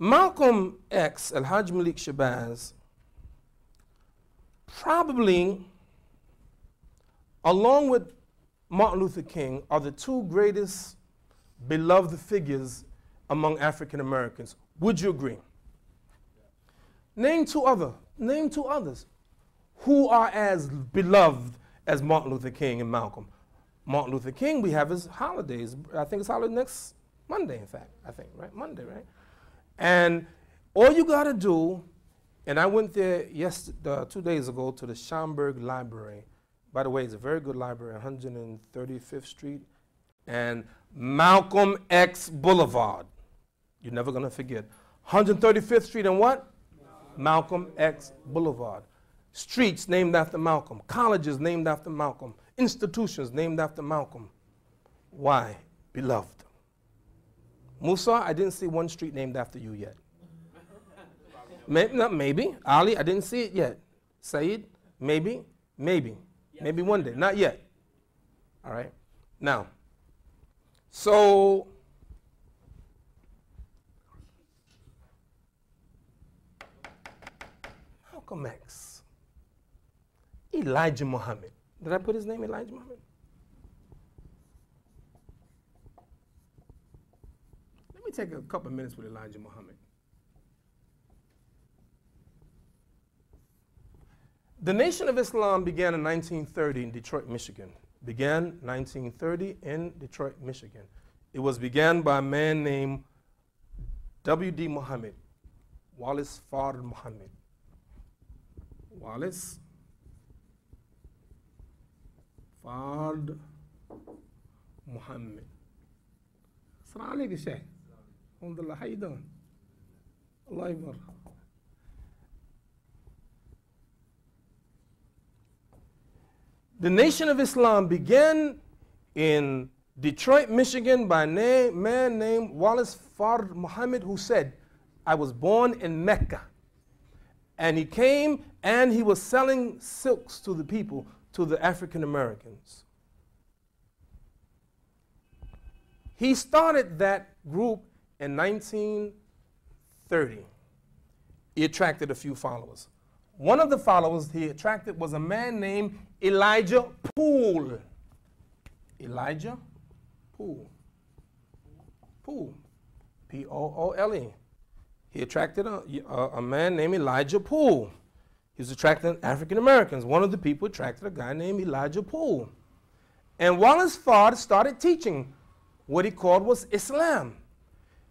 Malcolm X, El-Hajj Malik Shabazz, probably, along with Martin Luther King, are the two greatest beloved figures among African Americans. Would you agree? Name two others who are as beloved as Martin Luther King and Malcolm. Martin Luther King, we have his holidays. I think it's holiday next Monday, in fact. I think, right? Monday, right? And all you got to do, and I went there 2 days ago to the Schomburg Library. By the way, it's a very good library, 135th Street and Malcolm X Boulevard. You're never going to forget. 135th Street and what? Malcolm X Boulevard. Streets named after Malcolm. Colleges named after Malcolm. Institutions named after Malcolm. Why? Beloved. Musa, I didn't see one street named after you yet. Maybe. Ali, I didn't see it yet. Saeed, maybe. Maybe one day. Not yet. All right. Now, so Malcolm X, Elijah Muhammad. Did I put his name, Elijah Muhammad? Let me take a couple minutes with Elijah Muhammad. The Nation of Islam began in 1930 in Detroit, Michigan. Began 1930 in Detroit, Michigan. It was began by a man named W.D. Muhammad, Wallace Fard Muhammad. Wallace Fard Muhammad. Assalamu alaikum, Shaykh. Alhamdulillah, how you doing? Allah Akbar. The Nation of Islam began in Detroit, Michigan by a man named Wallace Fard Muhammad, who said, I was born in Mecca. And he came and he was selling silks to the people, to the African Americans. He started that group in 1930. He attracted a few followers. One of the followers he attracted was a man named Elijah Poole. Elijah Poole. Poole. P-O-O-L-E. He attracted a man named Elijah Poole. He was attracting African Americans. One of the people attracted a guy named Elijah Poole. And Wallace Fard started teaching what he called was Islam.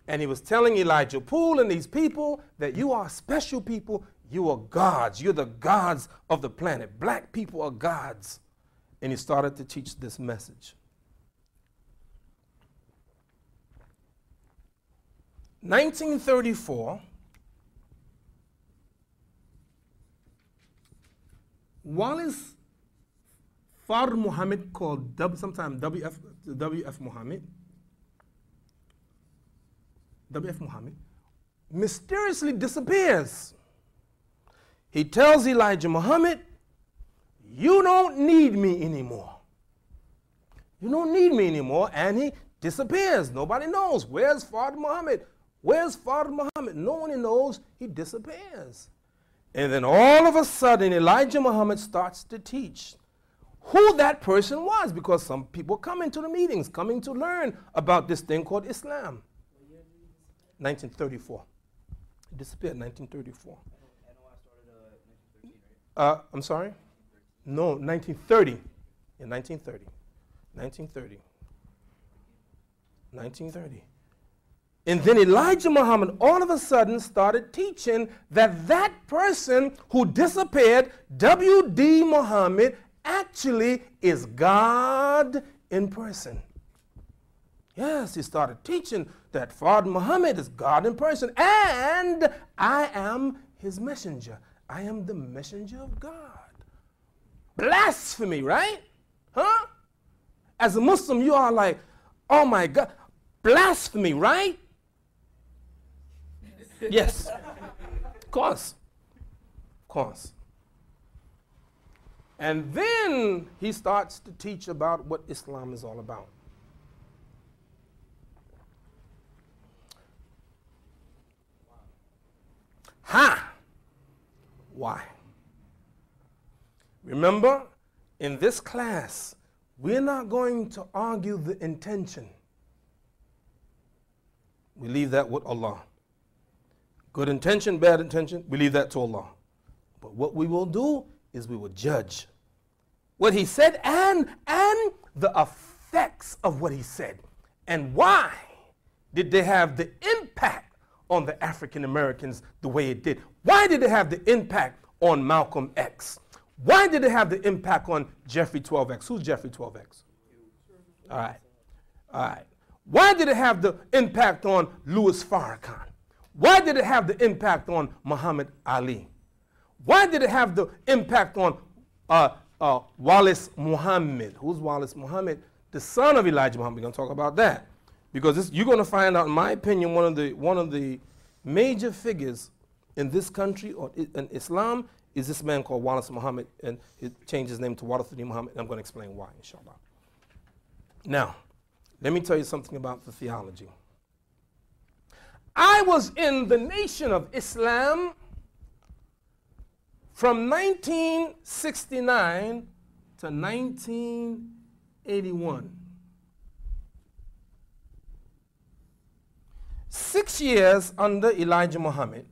And he was telling Elijah Poole and these people that you are special people. You are gods. You're the gods of the planet. Black people are gods. And he started to teach this message. 1934, Wallace Fard Muhammad, called sometimes W.F. Muhammad, mysteriously disappears. He tells Elijah Muhammad, you don't need me anymore. You don't need me anymore. And he disappears. Nobody knows. Where's Fard Muhammad? Where's Fard Muhammad? No one knows. He disappears. And then all of a sudden, Elijah Muhammad starts to teach who that person was, because some people come into the meetings, coming to learn about this thing called Islam. 1934. He disappeared in 1934. I'm sorry? No, 1930. In 1930. 1930. 1930. And then Elijah Muhammad all of a sudden started teaching that that person who disappeared, W.D. Muhammad, actually is God in person. Yes, he started teaching that Fard Muhammad is God in person, and I am his messenger. I am the messenger of God. Blasphemy, right? Huh? As a Muslim, you are like, oh my God, blasphemy, right? Yes, of course, of course. And then he starts to teach about what Islam is all about. Why? Remember, in this class, we're not going to argue the intention. We leave that with Allah. Good intention, bad intention, we leave that to Allah. But what we will do is we will judge what he said and the effects of what he said. And why did they have the impact on the African Americans the way it did? Why did it have the impact on Malcolm X? Why did it have the impact on Jeffrey 12X? Who's Jeffrey 12X? All right. All right. Why did it have the impact on Louis Farrakhan? Why did it have the impact on Muhammad Ali? Why did it have the impact on Wallace Muhammad? Who's Wallace Muhammad? The son of Elijah Muhammad. We're going to talk about that. Because you're going to find out, in my opinion, one of the major figures in this country or in Islam is this man called Wallace Muhammad, and he changed his name to Wallace Muhammad, and I'm going to explain why, inshallah. Now, let me tell you something about the theology. I was in the Nation of Islam from 1969 to 1981. 6 years under Elijah Muhammad.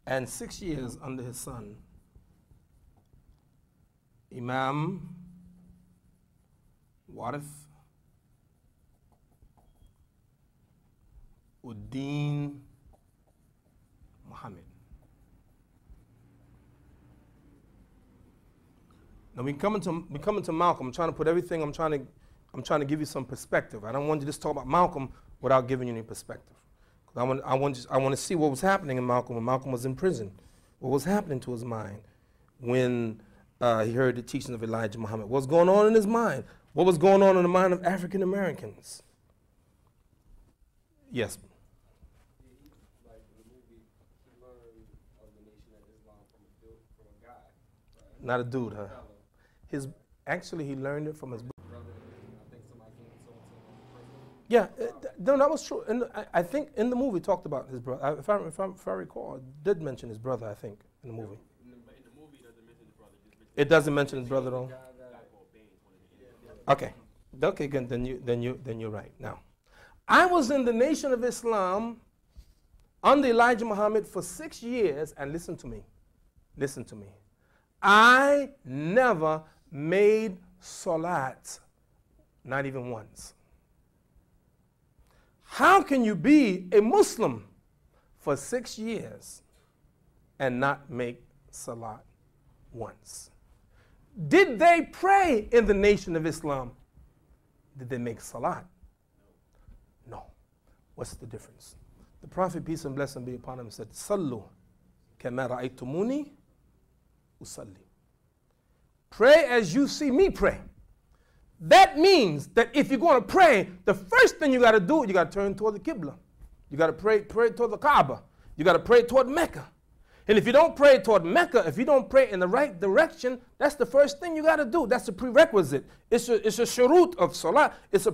And 6 years under his son, Imam Warith Uddin Muhammad. Now we come into Malcolm. I'm trying to put everything. I'm trying to give you some perspective. I don't want you to just talk about Malcolm without giving you any perspective. I want to see what was happening in Malcolm when Malcolm was in prison. What was happening to his mind when he heard the teaching of Elijah Muhammad? What was going on in his mind? What was going on in the mind of African Americans? Yes. Like in the movie, he learned of the Nation of Islam from a guy. Right? Not a dude, huh? Actually, he learned it from his brother. I think somebody came and told him personally. Yeah, no, that was true. And I think in the movie talked about his brother. If I recall, it did mention his brother, I think, in the movie. In the movie, it doesn't mention his brother. It doesn't mention his brother at all? Okay. Okay, good. Then you're right. Now, I was in the Nation of Islam under Elijah Muhammad for 6 years, and listen to me. Listen to me. I never made salat, not even once. How can you be a Muslim for 6 years and not make salat once? Did they pray in the Nation of Islam? Did they make salat? No. What's the difference? The Prophet, peace and blessing be upon him, said, Sallu kama ra'aytumuni usalli. Pray as you see me pray. That means that if you're going to pray, the first thing you got to do, you got to turn toward the Qibla. You got to pray toward the Kaaba. You got to pray toward Mecca. And if you don't pray toward Mecca, if you don't pray in the right direction, that's the first thing you got to do. That's a prerequisite. It's a shurut of salah. It's a